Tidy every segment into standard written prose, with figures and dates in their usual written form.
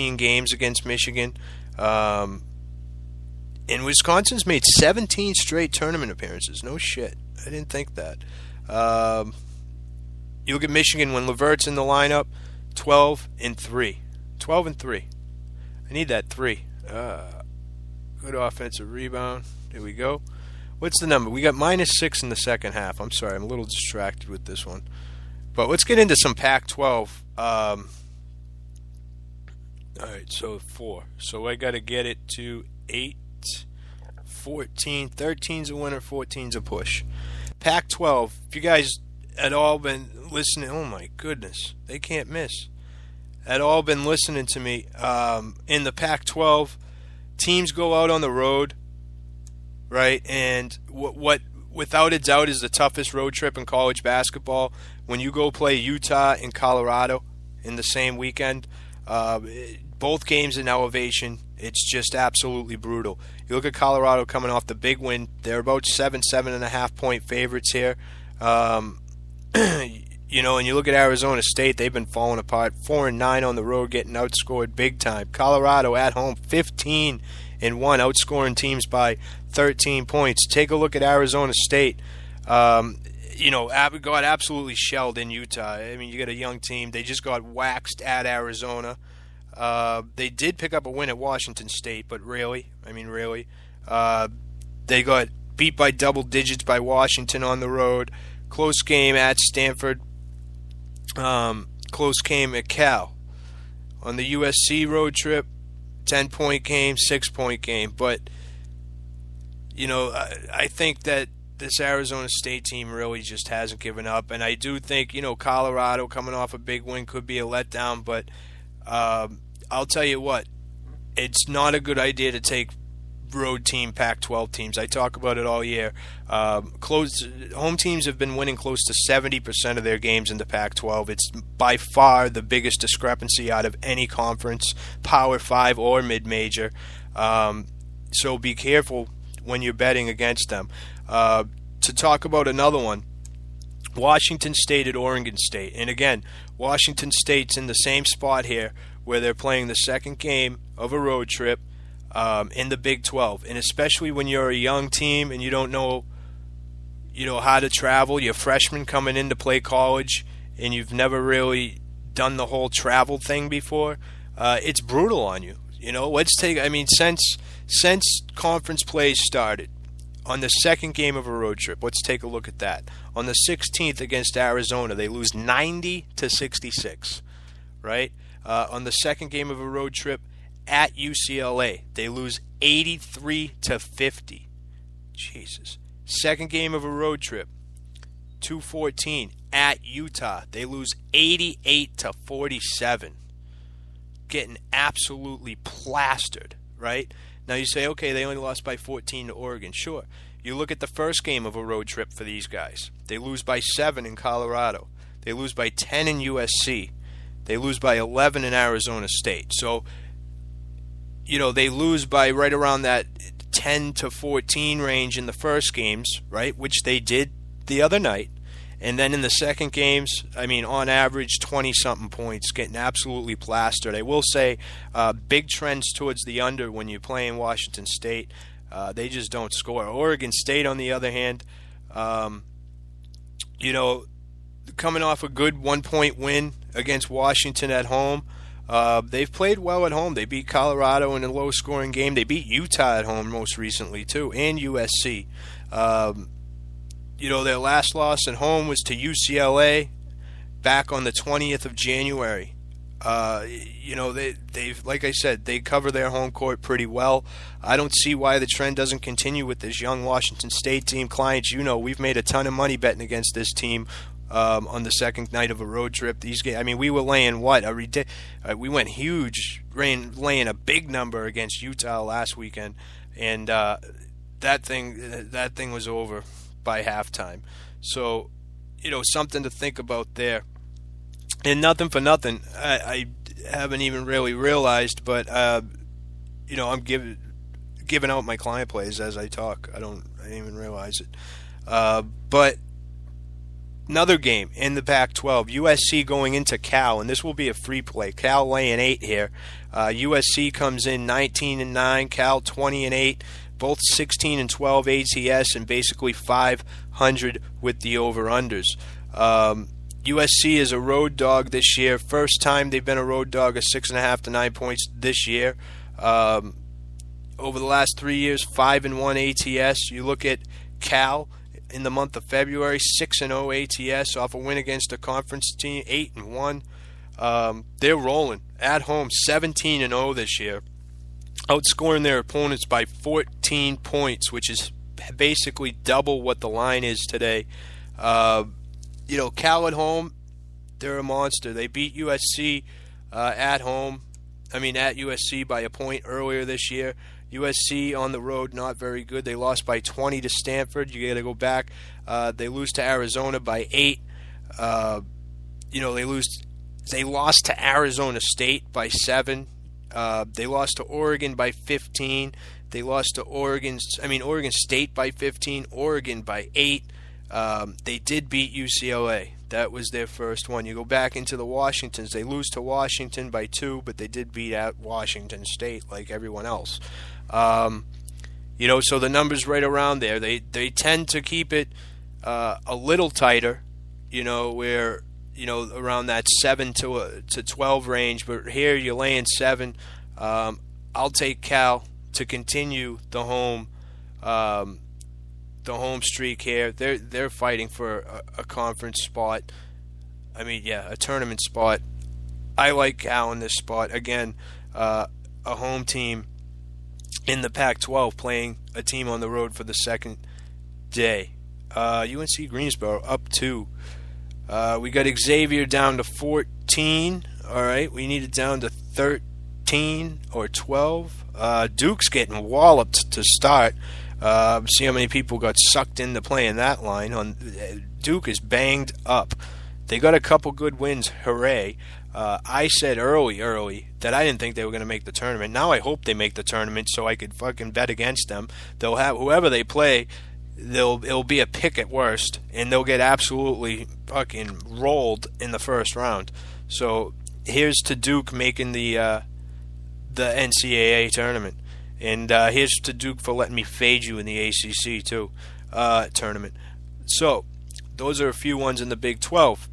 15 games against Michigan. And Wisconsin's made 17 straight tournament appearances. No shit. I didn't think that. You look at Michigan when Levert's in the lineup, 12-3. 12-3. I need that 3. Good offensive rebound. There we go. What's the number? We got -6 in the second half. I'm sorry, I'm a little distracted with this one. But let's get into some Pac-12. All right, so 4. So I got to get it to 8, 14. 13's a winner, 14's a push. Pac-12, if you guys had all been listening, oh my goodness, they can't miss. Had all been listening to me, in the Pac-12, teams go out on the road, right? And what without a doubt is the toughest road trip in college basketball. When you go play Utah and Colorado in the same weekend, both games in elevation, it's just absolutely brutal. You look at Colorado coming off the big win. They're about 7.5 point favorites here. You know, and you look at Arizona State, they've been falling apart. 4-9 on the road, getting outscored big time. Colorado at home, 15-1, outscoring teams by 13 points. Take a look at Arizona State. You know, got absolutely shelled in Utah. I mean, you got a young team. They just got waxed at Arizona. They did pick up a win at Washington State, but really, they got beat by double digits by Washington on the road. Close game at Stanford. Close game at Cal. On the USC road trip, 10-point game, 6-point game. But, you know, I think that this Arizona State team really just hasn't given up. And I do think, you know, Colorado coming off a big win could be a letdown. But I'll tell you what, it's not a good idea to take road team Pac-12 teams. I talk about it all year. Home teams have been winning close to 70% of their games in the Pac-12. It's by far the biggest discrepancy out of any conference, Power 5 or mid-major. So be careful when you're betting against them. To talk about another one, Washington State at Oregon State. And again, Washington State's in the same spot here where they're playing the second game of a road trip in the Big 12, and especially when you're a young team and you don't know, how to travel. You're freshmen coming in to play college, and you've never really done the whole travel thing before. It's brutal on you. Since conference play started, on the second game of a road trip, let's take a look at that. On the 16th against Arizona, they lose 90-66, right? On the second game of a road trip at UCLA, they lose 83-50. Jesus. Second game of a road trip, 2/14 at Utah, they lose 88-47. Getting absolutely plastered, right? Now you say, okay, they only lost by 14 to Oregon. Sure. You look at the first game of a road trip for these guys. They lose by 7 in Colorado. They lose by 10 in USC. They lose by 11 in Arizona State. So, they lose by right around that 10-14 range in the first games, right, which they did the other night. And then in the second games, on average, 20-something points, getting absolutely plastered. I will say big trends towards the under when you're playing Washington State. They just don't score. Oregon State, on the other hand, coming off a good 1-point win against Washington at home. They've played well at home. They beat Colorado in a low-scoring game. They beat Utah at home most recently, too, and USC. Their last loss at home was to UCLA back on the 20th of January. They've, like I said, they cover their home court pretty well. I don't see why the trend doesn't continue with this young Washington State team. Clients, we've made a ton of money betting against this team on the second night of a road trip. These games, we were laying we went huge, laying a big number against Utah last weekend, and that thing was over by halftime. So, something to think about there. And nothing for nothing, I haven't even really realized, but I'm giving out my client plays as I talk. I didn't even realize it. But Another game in the Pac-12, USC going into Cal, and this will be a free play. Cal laying 8 here. USC comes in 19-9, Cal 20-8, both 16-12 ATS, and basically 500 with the over/unders. USC is a road dog this year. First time they've been a road dog of 6.5 to 9 points this year. Over the last 3 years, 5-1 ATS. You look at Cal in the month of February, 6-0 ATS off a win against a conference team, 8-1. They're rolling at home, 17-0 this year, outscoring their opponents by 14 points, which is basically double what the line is today. Cal at home, they're a monster. They beat USC at USC by a point earlier this year. USC on the road, not very good. They lost by 20 to Stanford. You got to go back. They lose to Arizona by 8. They lost to Arizona State by 7. They lost to Oregon by 15. They lost to Oregon State by 15. Oregon by 8. They did beat UCLA. That was their first one. You go back into the Washingtons. They lose to Washington by 2, but they did beat out Washington State like everyone else. So the numbers right around there. They tend to keep it a little tighter, where around that 7 to 12 range. But here you're laying 7. I'll take Cal to continue the home streak here. They're fighting for a conference spot. A tournament spot. I like Cal in this spot. Again, a home team in the Pac-12 playing a team on the road for the second day. UNC Greensboro up 2. We got Xavier down to 14. All right, we need it down to 13 or 12. Duke's getting walloped to start. See how many people got sucked into playing that line. Duke is banged up. They got a couple good wins. Hooray. I said early that I didn't think they were going to make the tournament. Now I hope they make the tournament so I could fucking bet against them. They'll have whoever they play, it'll be a pick at worst, and they'll get absolutely fucking rolled in the first round. So here's to Duke making the NCAA tournament. And here's to Duke for letting me fade you in the ACC too tournament. So those are a few ones in the Big 12.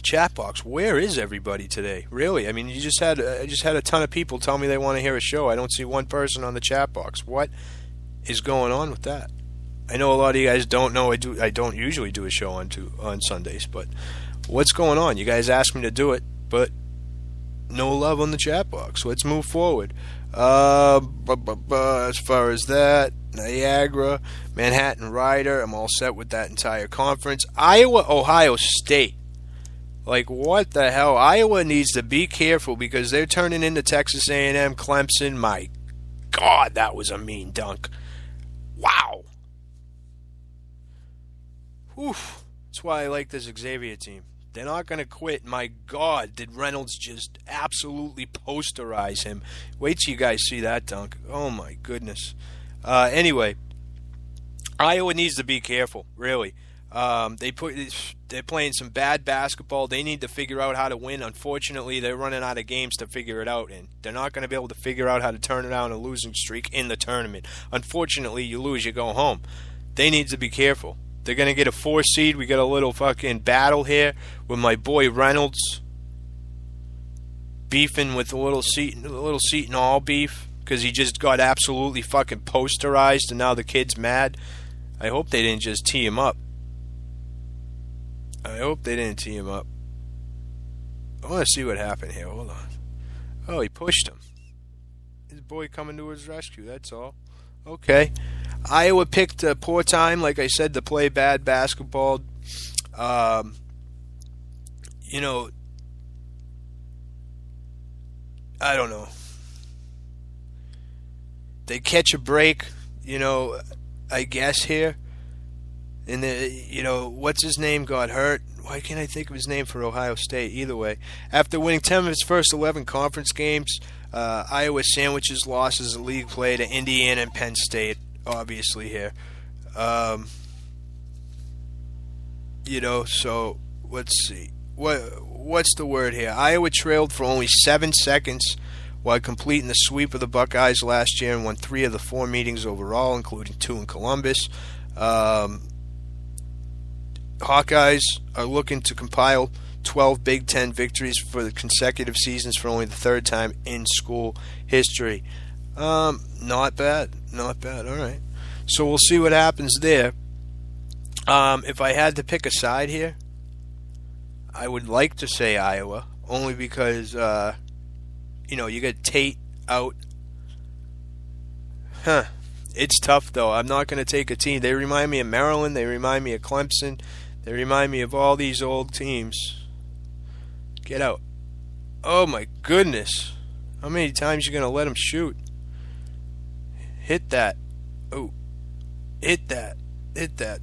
Chat box, where is everybody today? Really? I just had a ton of people tell me they want to hear a show. I don't see one person on the chat box. What is going on with that? I know a lot of you guys don't know. I don't usually do a show on Sundays, but what's going on? You guys asked me to do it, but no love on the chat box. Let's move forward. As far as that, Niagara, Manhattan Rider, I'm all set with that entire conference. Iowa, Ohio State. Like, what the hell? Iowa needs to be careful because they're turning into Texas A&M, Clemson. My God, that was a mean dunk. Wow. Oof. That's why I like this Xavier team. They're not going to quit. My God, did Reynolds just absolutely posterize him. Wait till you guys see that dunk. Oh, my goodness. Anyway, Iowa needs to be careful, really. They're playing some bad basketball. They need to figure out how to win. Unfortunately, they're running out of games to figure it out in. They're not going to be able to figure out how to turn around a losing streak in the tournament. Unfortunately, you lose, you go home. They need to be careful. They're going to get a 4 seed. We got a little fucking battle here with my boy Reynolds beefing with a little Seton Hall beef because he just got absolutely fucking posterized and now the kid's mad. I hope they didn't just tee him up. I want to see what happened here. Hold on. Oh, he pushed him. His boy coming to his rescue, that's all. Okay. Iowa picked a poor time, like I said, to play bad basketball. I don't know. They catch a break, I guess here. And, what's his name got hurt. Why can't I think of his name for Ohio State? Either way. After winning 10 of its first 11 conference games, Iowa sandwiches losses in league play to Indiana and Penn State, obviously, here. So let's see. What's the word here? Iowa trailed for only 7 seconds while completing the sweep of the Buckeyes last year and won 3 of the 4 meetings overall, including 2 in Columbus. Hawkeyes are looking to compile 12 Big Ten victories for the consecutive seasons for only the 3rd time in school history. Not bad. All right. So we'll see what happens there. If I had to pick a side here, I would like to say Iowa, only because, you get Tate out. It's tough, though. I'm not going to take a team. They remind me of Maryland. They remind me of Clemson. They remind me of all these old teams. Get out. Oh, my goodness. How many times are you going to let him shoot? Hit that. Oh. Hit that.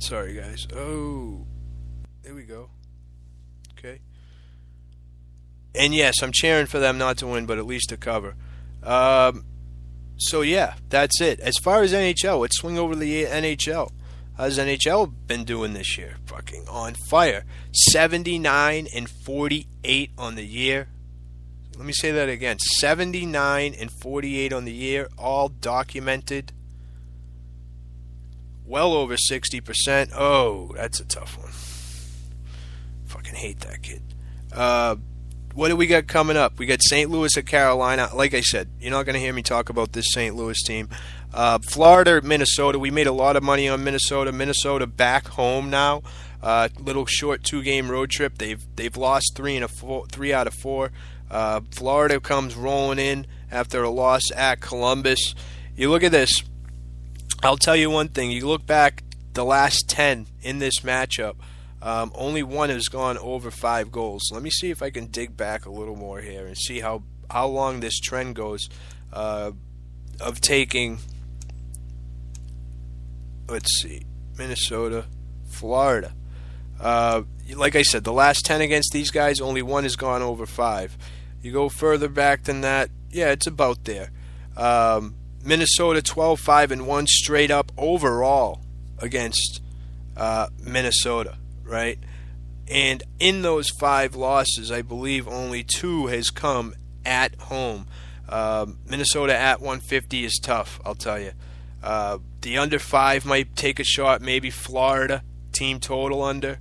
Sorry, guys. Oh. There we go. Okay. And yes, I'm cheering for them not to win, but at least to cover. So, yeah, that's it. As far as NHL, let's swing over to the NHL. How's NHL been doing this year? Fucking on fire. 79-48 on the year. Let me say that again. 79-48 on the year, all documented. Well over 60%. Oh, that's a tough one. Fucking hate that kid. What do we got coming up? We got St. Louis at Carolina. Like I said, you're not going to hear me talk about this St. Louis team. Florida, Minnesota. We made a lot of money on Minnesota. Minnesota back home now. Little short 2-game road trip. They've lost 3 out of 4. Florida comes rolling in after a loss at Columbus. You look at this. I'll tell you one thing. You look back the last 10 in this matchup. Only one has gone over 5 goals. Let me see if I can dig back a little more here and see how long this trend goes of taking, let's see, Minnesota, Florida. Like I said, the last 10 against these guys, only one has gone over 5. You go further back than that, yeah, it's about there. Minnesota 12-5-1 straight up overall against Minnesota. Right? And in those 5 losses, I believe only 2 has come at home. Minnesota at 150 is tough, I'll tell you. The under 5 might take a shot, maybe Florida, team total under.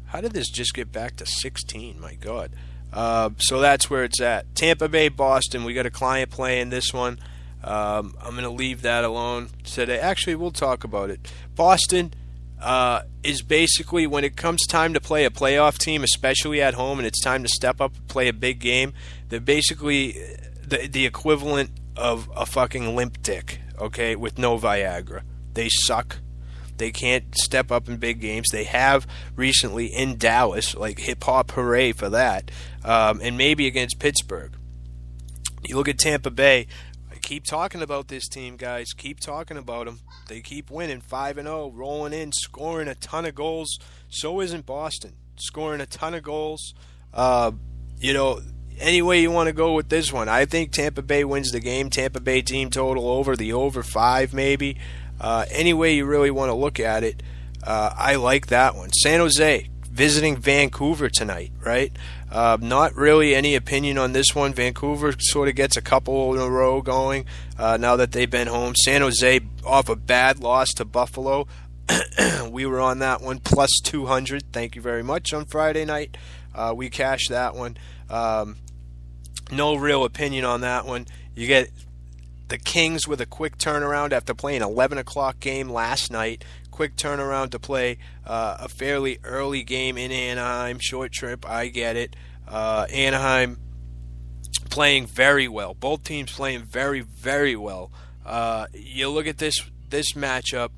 How did this just get back to 16? My God. So that's where it's at. Tampa Bay, Boston, we got a client playing this one. I'm going to leave that alone today. Actually, we'll talk about it. Boston is basically, when it comes time to play a playoff team, especially at home, and it's time to step up and play a big game, they're basically the equivalent of a fucking limp dick, okay, with no Viagra. They suck. They can't step up in big games. They have recently in Dallas, like hip-hop hooray for that, and maybe against Pittsburgh. You look at Tampa Bay. Keep talking about this team, guys. Keep talking about them. They keep winning 5-0, rolling in, scoring a ton of goals. So isn't Boston. Scoring a ton of goals. Any way you want to go with this one. I think Tampa Bay wins the game. Tampa Bay team total over, the over 5 maybe. Any way you really want to look at it, I like that one. San Jose visiting Vancouver tonight, right? Not really any opinion on this one. Vancouver sort of gets a couple in a row going now that they've been home. San Jose off a bad loss to Buffalo. We were on that one, plus 200. Thank you very much on Friday night. We cashed that one. No real opinion on that one. You get the Kings with a quick turnaround after playing an 11 o'clock game last night. Quick turnaround to play a fairly early game in Anaheim. Short trip, I get it. Anaheim playing very well. Both teams playing very, very well. You look at this matchup,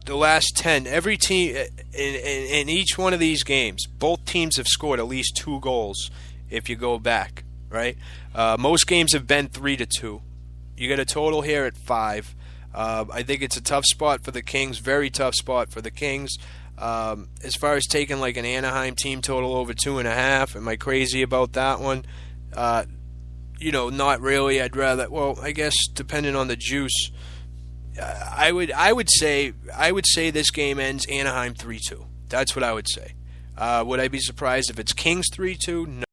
the last 10, every team in each one of these games, both teams have scored at least 2 goals if you go back, right? Most games have been 3-2. You get a total here at 5. I think it's a tough spot for the Kings, very tough spot for the Kings. As far as taking like an Anaheim team total over 2.5, am I crazy about that one? Not really. I'd rather, I guess depending on the juice, I would say this game ends Anaheim 3-2. That's what I would say. Would I be surprised if it's Kings 3-2? No.